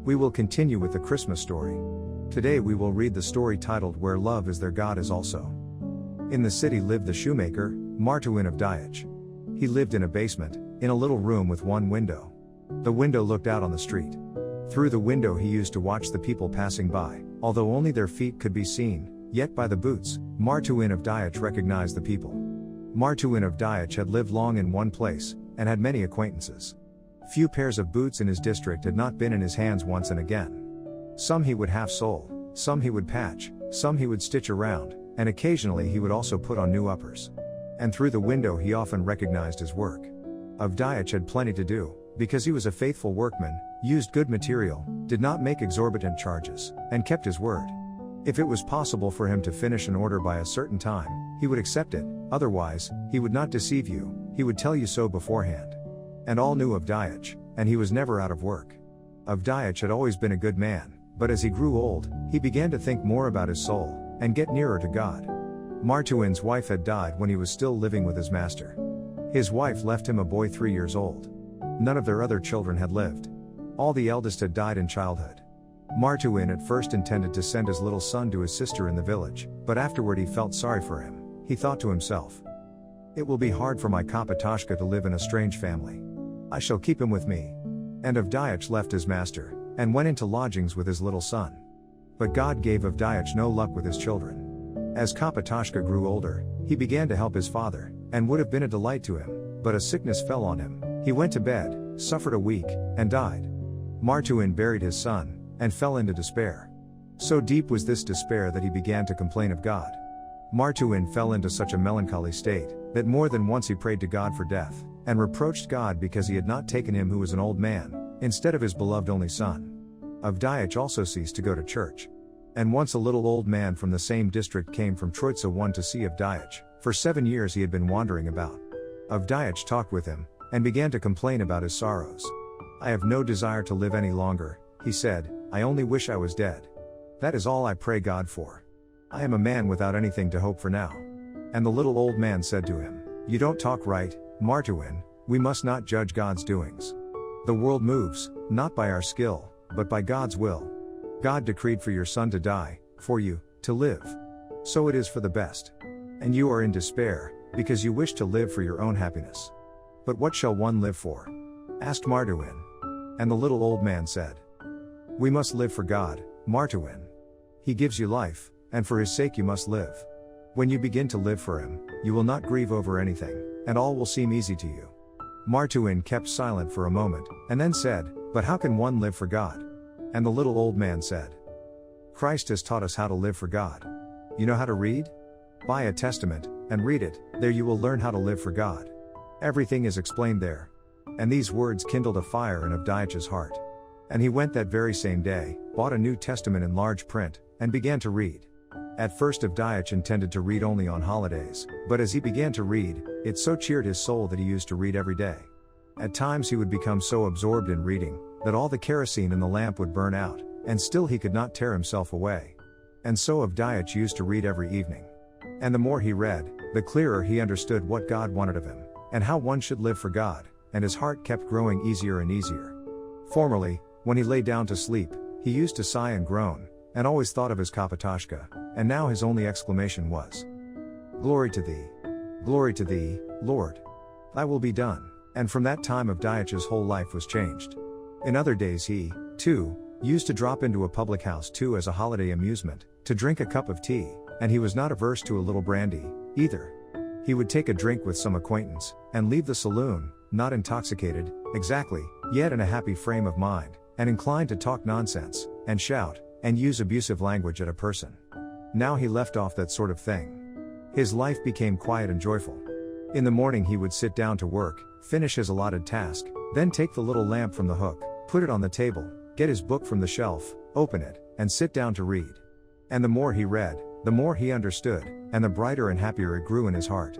We will continue with the Christmas story. Today we will read the story titled Where Love is There God is Also. In the city lived the shoemaker, Martuin Avdyeitch. He lived in a basement, in a little room with one window. The window looked out on the street. Through the window he used to watch the people passing by, although only their feet could be seen, yet by the boots, Martuin Avdyeitch recognized the people. Martuin Avdyeitch had lived long in one place, and had many acquaintances. Few pairs of boots in his district had not been in his hands once and again. Some he would half sole, some he would patch, some he would stitch around, and occasionally he would also put on new uppers. And through the window he often recognized his work. Avdyeitch had plenty to do, because he was a faithful workman, used good material, did not make exorbitant charges, and kept his word. If it was possible for him to finish an order by a certain time, he would accept it, otherwise, he would not deceive you, he would tell you so beforehand. And all knew Avdyeitch, and he was never out of work. Avdyeitch had always been a good man, but as he grew old, he began to think more about his soul, and get nearer to God. Martuin's wife had died when he was still living with his master. His wife left him a boy 3 years old. None of their other children had lived. All the eldest had died in childhood. Martuin at first intended to send his little son to his sister in the village, but afterward he felt sorry for him. He thought to himself, "It will be hard for my Kapitashka to live in a strange family. I shall keep him with me." And Avdyeitch left his master, and went into lodgings with his little son. But God gave Avdyeitch no luck with his children. As Kapitashka grew older, he began to help his father, and would have been a delight to him, but a sickness fell on him. He went to bed, suffered a week, and died. Martuin buried his son, and fell into despair. So deep was this despair that he began to complain of God. Martuin fell into such a melancholy state, that more than once he prayed to God for death, and reproached God because he had not taken him who was an old man, instead of his beloved only son. Avdyeitch also ceased to go to church. And once a little old man from the same district came from Troitsa one to see Avdyeitch. For 7 years he had been wandering about. Avdyeitch talked with him, and began to complain about his sorrows. "I have no desire to live any longer," he said, "I only wish I was dead. That is all I pray God for. I am a man without anything to hope for now." And the little old man said to him, "You don't talk right, Martuin, we must not judge God's doings. The world moves, not by our skill, but by God's will. God decreed for your son to die, for you, to live. So it is for the best. And you are in despair, because you wish to live for your own happiness. But what shall one live for?" asked Martuin. And the little old man said, "We must live for God, Martuin. He gives you life, and for his sake you must live. When you begin to live for him, you will not grieve over anything, and all will seem easy to you." Martuin kept silent for a moment, and then said, "But how can one live for God?" And the little old man said, "Christ has taught us how to live for God. You know how to read? Buy a testament, and read it, there you will learn how to live for God. Everything is explained there." And these words kindled a fire in Avdyeitch's heart. And he went that very same day, bought a New Testament in large print, and began to read. At first Avdyeitch intended to read only on holidays, but as he began to read, it so cheered his soul that he used to read every day. At times he would become so absorbed in reading, that all the kerosene in the lamp would burn out, and still he could not tear himself away. And so Avdyeitch used to read every evening. And the more he read, the clearer he understood what God wanted of him, and how one should live for God, and his heart kept growing easier and easier. Formerly, when he lay down to sleep, he used to sigh and groan, and always thought of his Kapitashka, and now his only exclamation was, "Glory to thee, Lord. Thy will be done." And from that time Avdyeitch's whole life was changed. In other days he, too, used to drop into a public house too as a holiday amusement, to drink a cup of tea, and he was not averse to a little brandy, either. He would take a drink with some acquaintance, and leave the saloon, not intoxicated, exactly, yet in a happy frame of mind, and inclined to talk nonsense, and shout, and use abusive language at a person. Now he left off that sort of thing. His life became quiet and joyful. In the morning he would sit down to work, finish his allotted task, then take the little lamp from the hook, put it on the table, get his book from the shelf, open it, and sit down to read. And the more he read, the more he understood, and the brighter and happier it grew in his heart.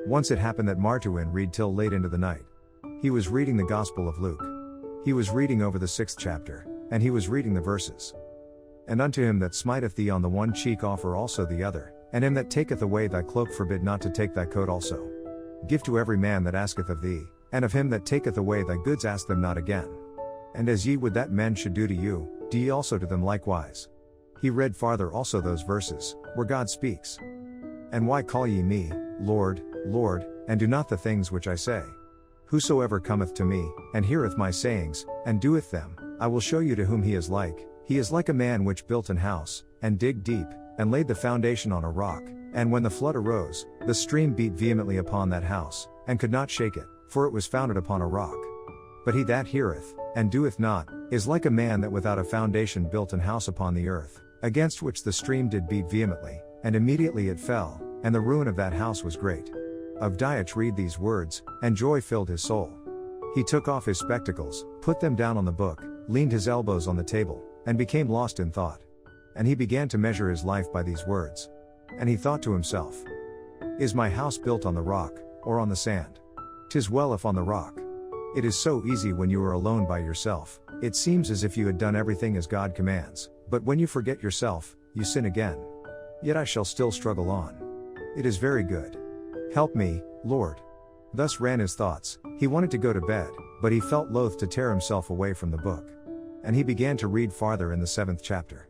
Once it happened that Martuin read till late into the night. He was reading the Gospel of Luke. He was reading over the 6th chapter, and he was reading the verses. "And unto him that smiteth thee on the one cheek offer also the other, and him that taketh away thy cloak forbid not to take thy coat also. Give to every man that asketh of thee, and of him that taketh away thy goods ask them not again." And as ye would that men should do to you, do ye also to them likewise. He read farther also those verses, where God speaks. And why call ye me, Lord, Lord, and do not the things which I say? Whosoever cometh to me, and heareth my sayings, and doeth them, I will show you to whom he is like. He is like a man which built an house, and digged deep, and laid the foundation on a rock, and when the flood arose, the stream beat vehemently upon that house, and could not shake it, for it was founded upon a rock. But he that heareth, and doeth not, is like a man that without a foundation built an house upon the earth, against which the stream did beat vehemently, and immediately it fell, and the ruin of that house was great. Avdyeitch read these words, and joy filled his soul. He took off his spectacles, put them down on the book, leaned his elbows on the table, and became lost in thought. And he began to measure his life by these words. And he thought to himself, Is my house built on the rock, or on the sand? 'Tis well if on the rock. It is so easy when you are alone by yourself, it seems as if you had done everything as God commands, but when you forget yourself, you sin again. Yet I shall still struggle on. It is very good. Help me, Lord. Thus ran his thoughts. He wanted to go to bed, but he felt loath to tear himself away from the book. And he began to read farther in the 7th chapter.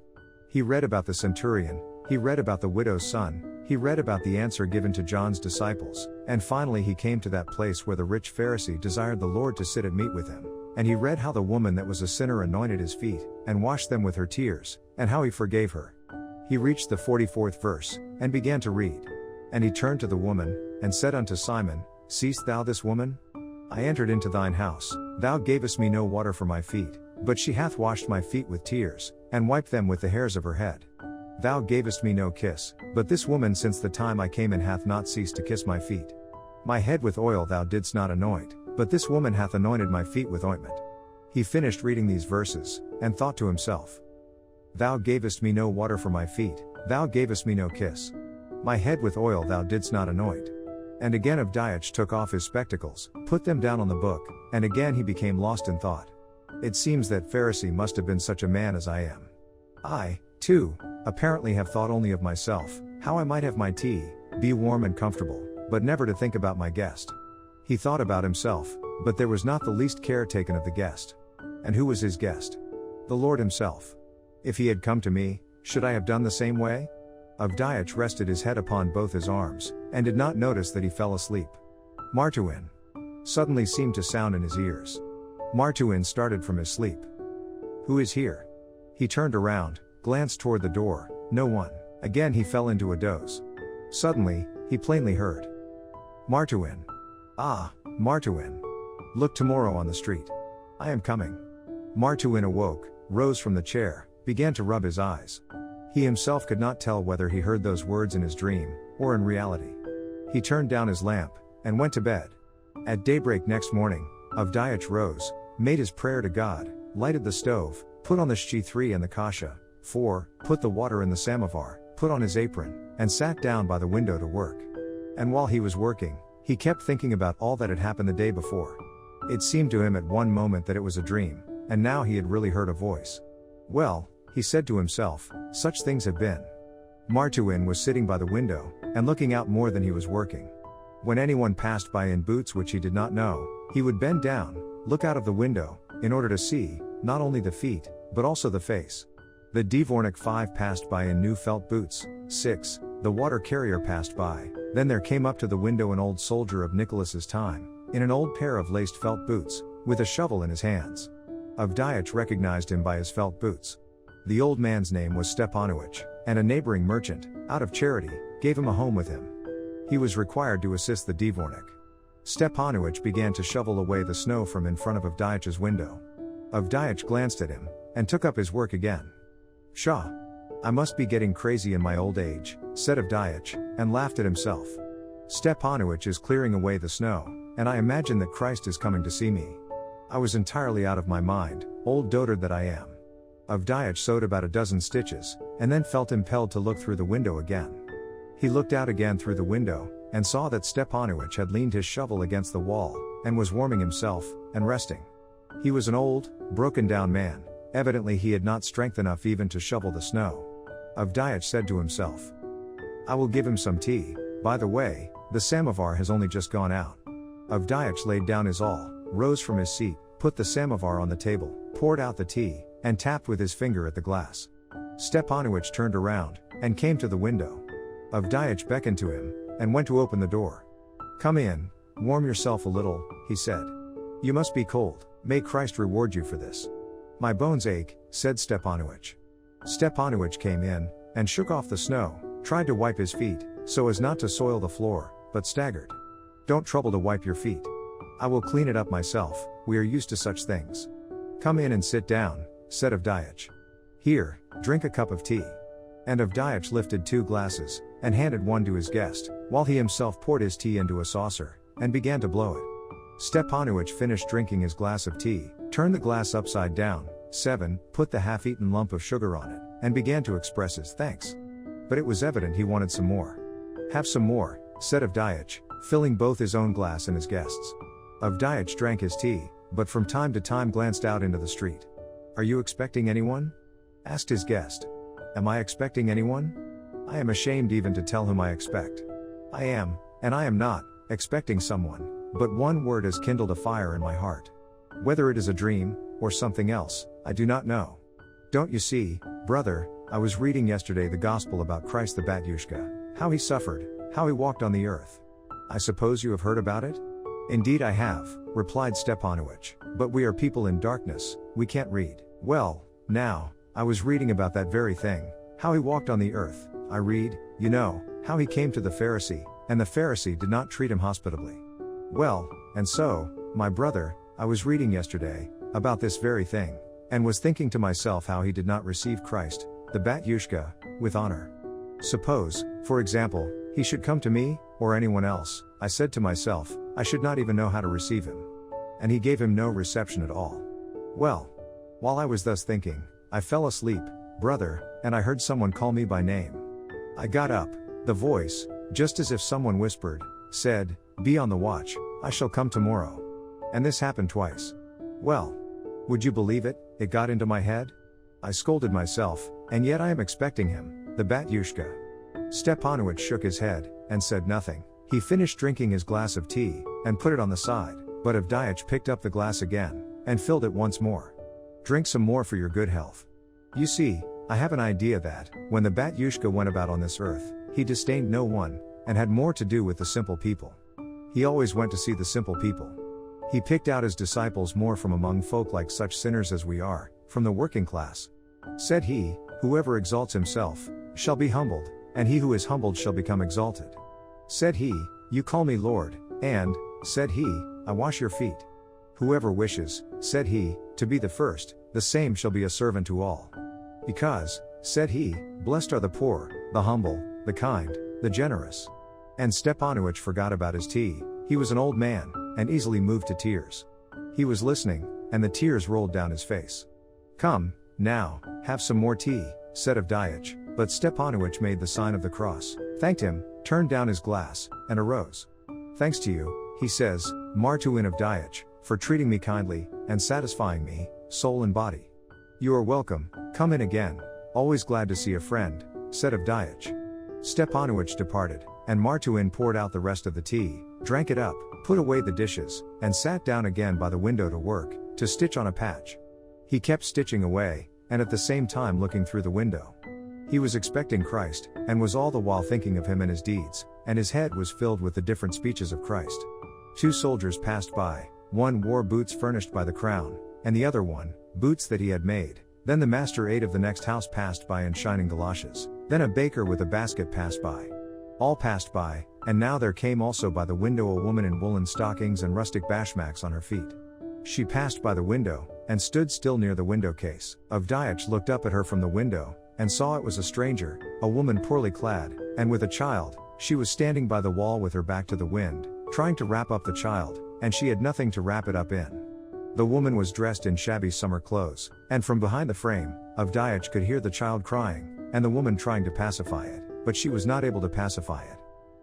He read about the centurion, he read about the widow's son, he read about the answer given to John's disciples, and finally he came to that place where the rich Pharisee desired the Lord to sit at meat with him, and he read how the woman that was a sinner anointed his feet, and washed them with her tears, and how he forgave her. He reached the 44th verse, and began to read. And he turned to the woman, and said unto Simon, Seest thou this woman? I entered into thine house, thou gavest me no water for my feet, but she hath washed my feet with tears, and wiped them with the hairs of her head. Thou gavest me no kiss, but this woman since the time I came in hath not ceased to kiss my feet. My head with oil thou didst not anoint, but this woman hath anointed my feet with ointment. He finished reading these verses, and thought to himself, Thou gavest me no water for my feet, thou gavest me no kiss. My head with oil thou didst not anoint. And again Avdyeitch took off his spectacles, put them down on the book, and again he became lost in thought. It seems that Pharisee must have been such a man as I am. I, too, apparently have thought only of myself, how I might have my tea, be warm and comfortable, but never to think about my guest. He thought about himself, but there was not the least care taken of the guest. And who was his guest? The Lord himself. If he had come to me, should I have done the same way? Avdyeitch rested his head upon both his arms, and did not notice that he fell asleep. Martuin suddenly seemed to sound in his ears. Martuin started from his sleep. Who is here? He turned around, glanced toward the door, no one. Again he fell into a doze. Suddenly, he plainly heard. Martuin. Ah, Martuin. Look tomorrow on the street. I am coming. Martuin awoke, rose from the chair, began to rub his eyes. He himself could not tell whether he heard those words in his dream, or in reality. He turned down his lamp, and went to bed. At daybreak next morning, Avdyeitch rose, made his prayer to God, lighted the stove, put on the shchi and the kasha, put the water in the samovar, put on his apron, and sat down by the window to work. And while he was working, he kept thinking about all that had happened the day before. It seemed to him at one moment that it was a dream, and now he had really heard a voice. Well, he said to himself, such things have been. Martuin was sitting by the window, and looking out more than he was working. When anyone passed by in boots which he did not know, he would bend down, look out of the window, in order to see, not only the feet, but also the face. The dvornik 5 passed by in new felt boots. 6. The water carrier passed by. Then there came up to the window an old soldier of Nicholas's time, in an old pair of laced felt boots, with a shovel in his hands. Avdyeitch recognized him by his felt boots. The old man's name was Stepanovich, and a neighboring merchant, out of charity, gave him a home with him. He was required to assist the dvornik. Stepanovich began to shovel away the snow from in front of Avdyeitch's window. Avdyeitch glanced at him, and took up his work again. Pshaw! I must be getting crazy in my old age, said Avdyeitch, and laughed at himself. Stepanovich is clearing away the snow, and I imagine that Christ is coming to see me. I was entirely out of my mind, old dotard that I am. Avdyeitch sewed about a dozen stitches, and then felt impelled to look through the window again. He looked out again through the window, and saw that Stepanovich had leaned his shovel against the wall, and was warming himself, and resting. He was an old, broken-down man. Evidently he had not strength enough even to shovel the snow. Avdyeitch said to himself, I will give him some tea. By the way, the samovar has only just gone out. Avdyeitch laid down his awl, rose from his seat, put the samovar on the table, poured out the tea, and tapped with his finger at the glass. Stepanovich turned around, and came to the window. Avdyeitch beckoned to him, and went to open the door. "Come in, warm yourself a little," he said. "You must be cold, may Christ reward you for this." "My bones ache," said Stepanovich. Stepanovich came in, and shook off the snow, tried to wipe his feet, so as not to soil the floor, but staggered. "Don't trouble to wipe your feet. I will clean it up myself, we are used to such things." "Come in and sit down," said Avdyeitch. "Here, drink a cup of tea." And Avdyeitch lifted 2 glasses, and handed one to his guest, while he himself poured his tea into a saucer, and began to blow it. Stepanovich finished drinking his glass of tea, turned the glass upside down, 7, put the half-eaten lump of sugar on it, and began to express his thanks. But it was evident he wanted some more. "Have some more," said Avdyeitch, filling both his own glass and his guest's. Avdyeitch drank his tea, but from time to time glanced out into the street. "Are you expecting anyone?" asked his guest. "Am I expecting anyone? I am ashamed even to tell whom I expect. I am, and I am not, expecting someone, but one word has kindled a fire in my heart. Whether it is a dream, or something else, I do not know. Don't you see, brother, I was reading yesterday the gospel about Christ the Batyushka, how he suffered, how he walked on the earth. I suppose you have heard about it?" "Indeed I have," replied Stepanovich, "but we are people in darkness, we can't read." "Well, now, I was reading about that very thing, how he walked on the earth. I read, you know, how he came to the Pharisee, and the Pharisee did not treat him hospitably. Well, and so, my brother, I was reading yesterday, about this very thing, and was thinking to myself how he did not receive Christ, the Batyushka, with honor. Suppose, for example, he should come to me, or anyone else, I said to myself, I should not even know how to receive him. And he gave him no reception at all. Well, while I was thus thinking, I fell asleep, brother, and I heard someone call me by name. I got up, the voice, just as if someone whispered, said, 'Be on the watch, I shall come tomorrow.' And this happened twice. Well, would you believe it, it got into my head? I scolded myself, and yet I am expecting him, the Batyushka." Stepanovich shook his head, and said nothing. He finished drinking his glass of tea, and put it on the side, but Avdyeitch picked up the glass again, and filled it once more. "Drink some more for your good health. You see, I have an idea that, when the Batyushka went about on this earth, he disdained no one, and had more to do with the simple people. He always went to see the simple people. He picked out his disciples more from among folk like such sinners as we are, from the working class. Said he, 'Whoever exalts himself, shall be humbled, and he who is humbled shall become exalted.' Said he, 'You call me Lord, and,' said he, 'I wash your feet. Whoever wishes,' said he, 'to be the first, the same shall be a servant to all. Because,' said he, 'blessed are the poor, the humble, the kind, the generous.'" And Stepanovich forgot about his tea. He was an old man, and easily moved to tears. He was listening, and the tears rolled down his face. "Come, now, have some more tea," said Avdyeitch, but Stepanovich made the sign of the cross, thanked him, turned down his glass, and arose. "Thanks to you," he says, "Martuin Avdyeitch, for treating me kindly, and satisfying me, soul and body. You are welcome, come in again, always glad to see a friend," said Avdyeitch. Stepanovich departed, and Martuin poured out the rest of the tea, drank it up, put away the dishes, and sat down again by the window to work, to stitch on a patch. He kept stitching away, and at the same time looking through the window. He was expecting Christ, and was all the while thinking of him and his deeds, and his head was filled with the different speeches of Christ. 2 soldiers passed by, one wore boots furnished by the crown, and the other one, boots that he had made. Then the master-aide of the next house passed by in shining galoshes. Then a baker with a basket passed by. All passed by, and now there came also by the window a woman in woolen stockings and rustic bashmaks on her feet. She passed by the window, and stood still near the window case. Avdyeitch looked up at her from the window, and saw it was a stranger, a woman poorly clad, and with a child. She was standing by the wall with her back to the wind, trying to wrap up the child, and she had nothing to wrap it up in. The woman was dressed in shabby summer clothes, and from behind the frame, Avdyeitch could hear the child crying, and the woman trying to pacify it, but she was not able to pacify it.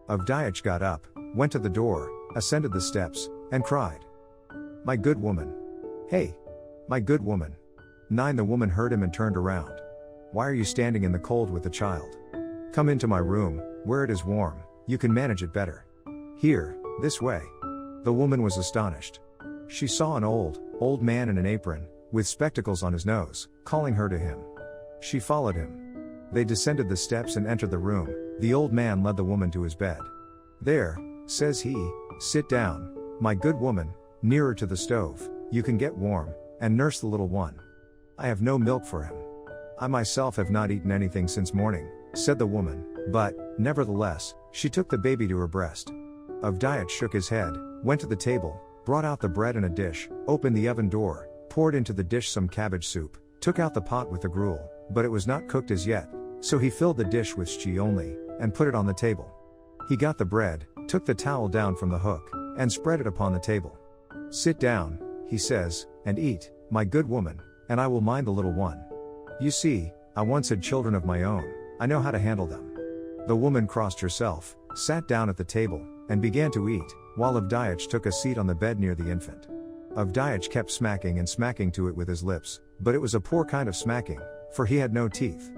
Avdyeitch got up, went to the door, ascended the steps, and cried, "My good woman! Hey! My good woman!" 9 The woman heard him and turned around. "Why are you standing in the cold with the child? Come into my room, where it is warm, you can manage it better. Here, this way." The woman was astonished. She saw an old man in an apron, with spectacles on his nose, calling her to him. She followed him. They descended the steps and entered the room. The old man led the woman to his bed. "There," says he, "sit down, my good woman, nearer to the stove, you can get warm, and nurse the little one. I have no milk for him. I myself have not eaten anything since morning," said the woman, but, nevertheless, she took the baby to her breast. Avdyeitch shook his head, went to the table, brought out the bread and a dish, opened the oven door, poured into the dish some cabbage soup, took out the pot with the gruel, but it was not cooked as yet, so he filled the dish with shchi only, and put it on the table. He got the bread, took the towel down from the hook, and spread it upon the table. "Sit down," he says, "and eat, my good woman, and I will mind the little one. You see, I once had children of my own, I know how to handle them." The woman crossed herself, sat down at the table, and began to eat, while Avdyeitch took a seat on the bed near the infant. Avdyeitch kept smacking and smacking to it with his lips, but it was a poor kind of smacking, for he had no teeth.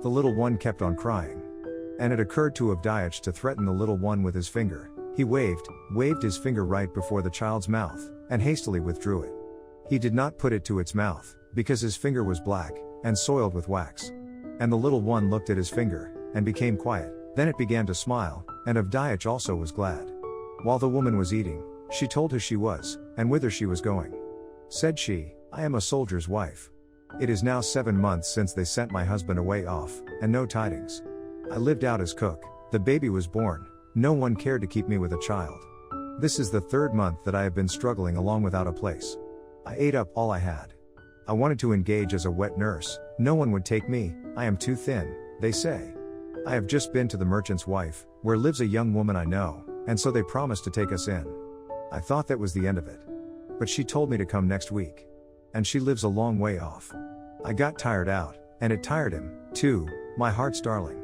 The little one kept on crying. And it occurred to Avdyeitch to threaten the little one with his finger. He waved his finger right before the child's mouth, and hastily withdrew it. He did not put it to its mouth, because his finger was black, and soiled with wax. And the little one looked at his finger, and became quiet, then it began to smile, and Avdyeitch also was glad. While the woman was eating, she told who she was, and whither she was going. Said she, "I am a soldier's wife. It is now 7 months since they sent my husband away off, and no tidings. I lived out as cook, the baby was born, no one cared to keep me with a child. This is the 3rd month that I have been struggling along without a place. I ate up all I had. I wanted to engage as a wet nurse, no one would take me, I am too thin, they say. I have just been to the merchant's wife, where lives a young woman I know, and so they promised to take us in. I thought that was the end of it. But she told me to come next week. And she lives a long way off. I got tired out, and it tired him, too, my heart's darling.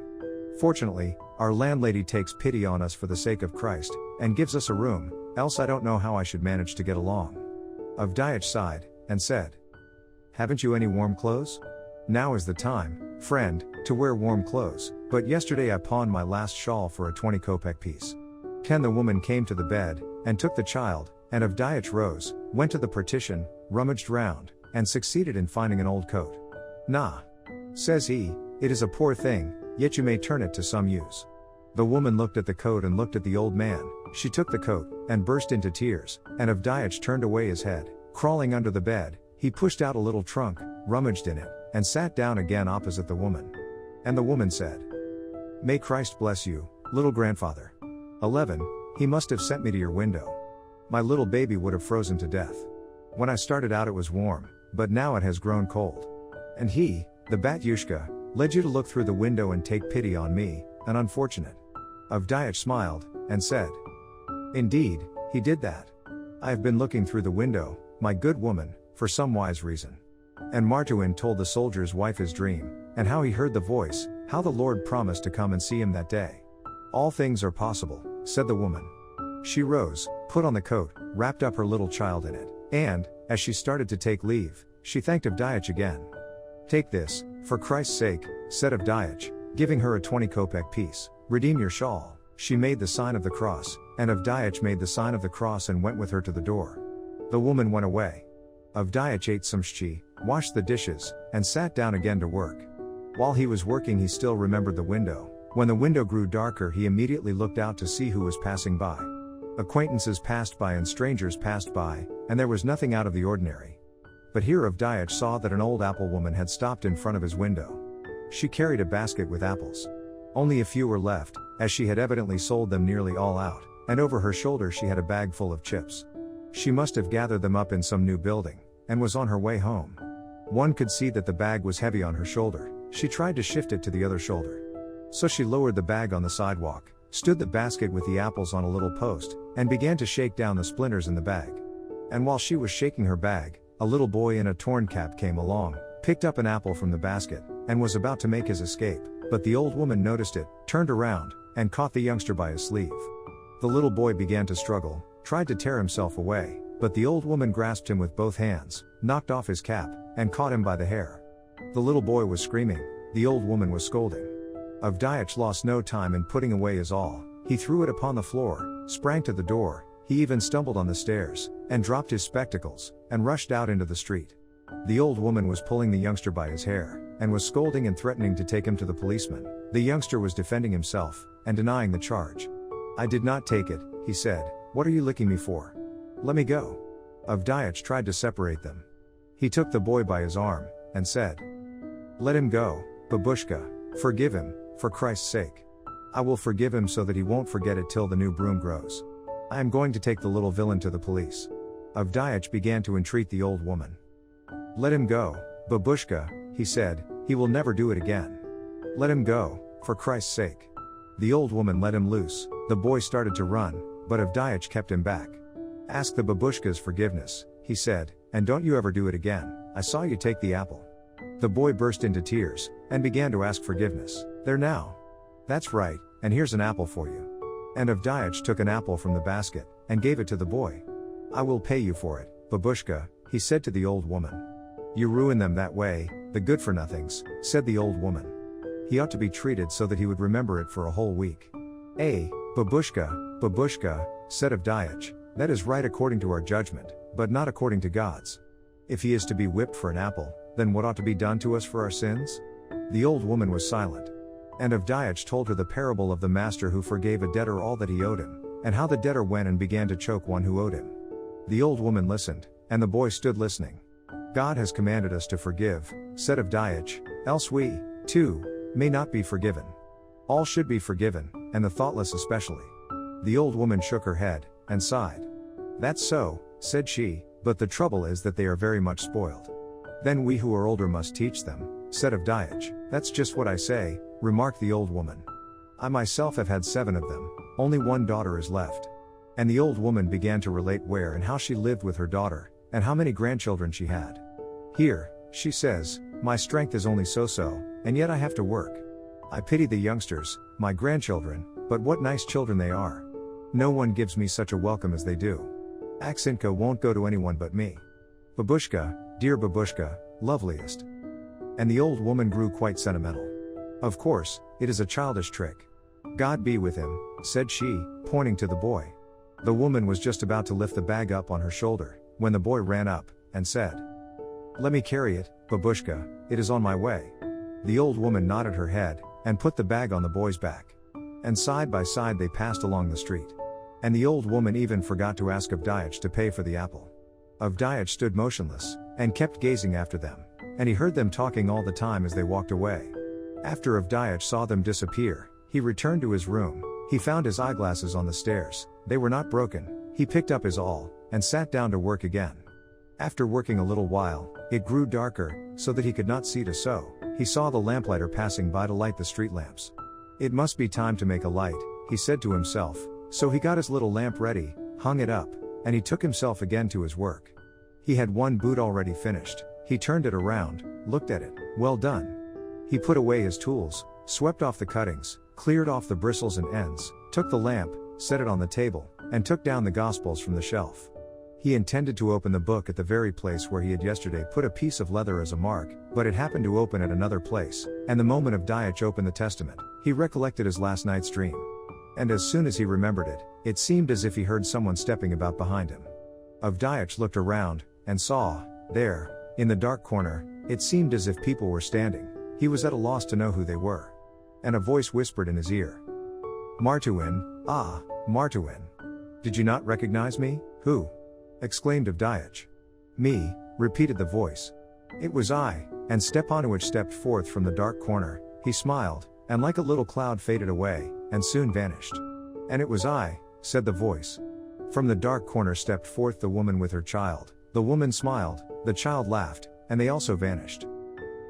Fortunately, our landlady takes pity on us for the sake of Christ, and gives us a room, else I don't know how I should manage to get along." Avdyeitch sighed, and said, "Haven't you any warm clothes? Now is the time, friend, to wear warm clothes, but yesterday I pawned my last shawl for a 20 kopeck piece." The woman came to the bed, and took the child, and Avdyeitch rose, went to the partition, rummaged round, and succeeded in finding an old coat. "Nah," says he, "it is a poor thing, yet you may turn it to some use." The woman looked at the coat and looked at the old man, she took the coat, and burst into tears, and Avdyeitch turned away his head, crawling under the bed, he pushed out a little trunk, rummaged in it, and sat down again opposite the woman. And the woman said, "May Christ bless you, little grandfather. 11, he must have sent me to your window. My little baby would have frozen to death. When I started out it was warm, but now it has grown cold. And he, the batyushka, led you to look through the window and take pity on me, an unfortunate." Avdyeitch smiled, and said, "Indeed, he did that. I have been looking through the window, my good woman, for some wise reason." And Martuin told the soldier's wife his dream, and how he heard the voice, how the Lord promised to come and see him that day. "All things are possible," said the woman. She rose, put on the coat, wrapped up her little child in it, and, as she started to take leave, she thanked Avdyeitch again. "Take this, for Christ's sake," said Avdyeitch, giving her a 20 kopeck piece, "redeem your shawl." She made the sign of the cross, and Avdyeitch made the sign of the cross and went with her to the door. The woman went away. Avdyeitch ate some shchi, washed the dishes, and sat down again to work. While he was working he still remembered the window. When the window grew darker he immediately looked out to see who was passing by. Acquaintances passed by and strangers passed by, and there was nothing out of the ordinary. But here Avdyeitch saw that an old apple woman had stopped in front of his window. She carried a basket with apples. Only a few were left, as she had evidently sold them nearly all out, and over her shoulder she had a bag full of chips. She must have gathered them up in some new building, and was on her way home. One could see that the bag was heavy on her shoulder. She tried to shift it to the other shoulder. So she lowered the bag on the sidewalk, stood the basket with the apples on a little post, and began to shake down the splinters in the bag. And while she was shaking her bag, a little boy in a torn cap came along, picked up an apple from the basket, and was about to make his escape, but the old woman noticed it, turned around, and caught the youngster by his sleeve. The little boy began to struggle, tried to tear himself away, but the old woman grasped him with both hands, knocked off his cap, and caught him by the hair. The little boy was screaming, the old woman was scolding. Avdyeitch lost no time in putting away his awl. He threw it upon the floor, sprang to the door, he even stumbled on the stairs, and dropped his spectacles, and rushed out into the street. The old woman was pulling the youngster by his hair, and was scolding and threatening to take him to the policeman. The youngster was defending himself, and denying the charge. "I did not take it," he said. "What are you licking me for? Let me go." Avdyeitch tried to separate them. He took the boy by his arm, and said, "Let him go, babushka, forgive him, for Christ's sake. I will forgive him so that he won't forget it till the new broom grows. I am going to take the little villain to the police." Avdyeitch began to entreat the old woman. "Let him go, babushka," he said, "he will never do it again. Let him go, for Christ's sake." The old woman let him loose. The boy started to run, but Avdyeitch kept him back. "Ask the babushka's forgiveness," he said, "and don't you ever do it again. I saw you take the apple." The boy burst into tears, and began to ask forgiveness. "There now. That's right, and here's an apple for you." And Avdyeitch took an apple from the basket, and gave it to the boy. "I will pay you for it, babushka," he said to the old woman. "You ruin them that way, the good-for-nothings," said the old woman. "He ought to be treated so that he would remember it for a whole week." Babushka, babushka," said Avdyeitch, "that is right according to our judgment, but not according to God's. If he is to be whipped for an apple, then what ought to be done to us for our sins?" The old woman was silent. And Avdyeitch told her the parable of the master who forgave a debtor all that he owed him, and how the debtor went and began to choke one who owed him. The old woman listened, and the boy stood listening. "God has commanded us to forgive," said Avdyeitch, "else we, too, may not be forgiven. All should be forgiven, and the thoughtless especially." The old woman shook her head, and sighed. "That's so," said she, "but the trouble is that they are very much spoiled." "Then we who are older must teach them," said Avdyeitch. "That's just what I say," remarked the old woman. "I myself have had 7 of them, only one daughter is left." And the old woman began to relate where and how she lived with her daughter, and how many grandchildren she had. "Here," she says, "my strength is only so-so, and yet I have to work. I pity the youngsters, my grandchildren, but what nice children they are. No one gives me such a welcome as they do. Aksinka won't go to anyone but me. Babushka, dear babushka, loveliest." And the old woman grew quite sentimental. "Of course, it is a childish trick. God be with him," said she, pointing to the boy. The woman was just about to lift the bag up on her shoulder, when the boy ran up, and said, "Let me carry it, babushka, it is on my way." The old woman nodded her head, and put the bag on the boy's back. And side by side they passed along the street. And the old woman even forgot to ask Avdyeitch to pay for the apple. Avdyeitch stood motionless, and kept gazing after them, and he heard them talking all the time as they walked away. After Avdyeitch saw them disappear, he returned to his room. He found his eyeglasses on the stairs. They were not broken. He picked up his awl, and sat down to work again. After working a little while, it grew darker, so that he could not see to sew. He saw the lamplighter passing by to light the street lamps. "It must be time to make a light," he said to himself, so he got his little lamp ready, hung it up, and he took himself again to his work. He had one boot already finished. He turned it around, looked at it. Well done. He put away his tools, swept off the cuttings, cleared off the bristles and ends, took the lamp, set it on the table, and took down the Gospels from the shelf. He intended to open the book at the very place where he had yesterday put a piece of leather as a mark, but it happened to open at another place, and the moment Avdyeitch opened the Testament, he recollected his last night's dream. And as soon as he remembered it, it seemed as if he heard someone stepping about behind him. Avdyeitch looked around, and saw, there, in the dark corner, it seemed as if people were standing. He was at a loss to know who they were. And a voice whispered in his ear. "Martuin, ah, Martuin. Did you not recognize me?" "Who?" exclaimed Avdyeitch. "Me," repeated the voice. "It was I," and Stepanovich stepped forth from the dark corner. He smiled, and like a little cloud faded away, and soon vanished. "And it was I," said the voice. From the dark corner stepped forth the woman with her child. The woman smiled, the child laughed, and they also vanished.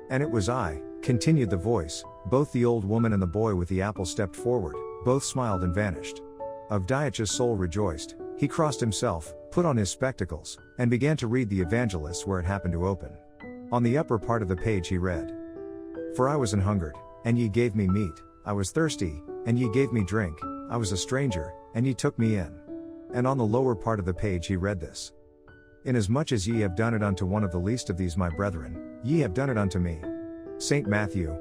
"And it was I," continued the voice. Both the old woman and the boy with the apple stepped forward, both smiled and vanished. Avdyeitch's soul rejoiced. He crossed himself, put on his spectacles, and began to read the Evangelists where it happened to open. On the upper part of the page he read, "For I was an hungered, and ye gave me meat, I was thirsty, and ye gave me drink, I was a stranger, and ye took me in." And on the lower part of the page he read this, "Inasmuch as ye have done it unto one of the least of these my brethren, ye have done it unto me." St. Matthew,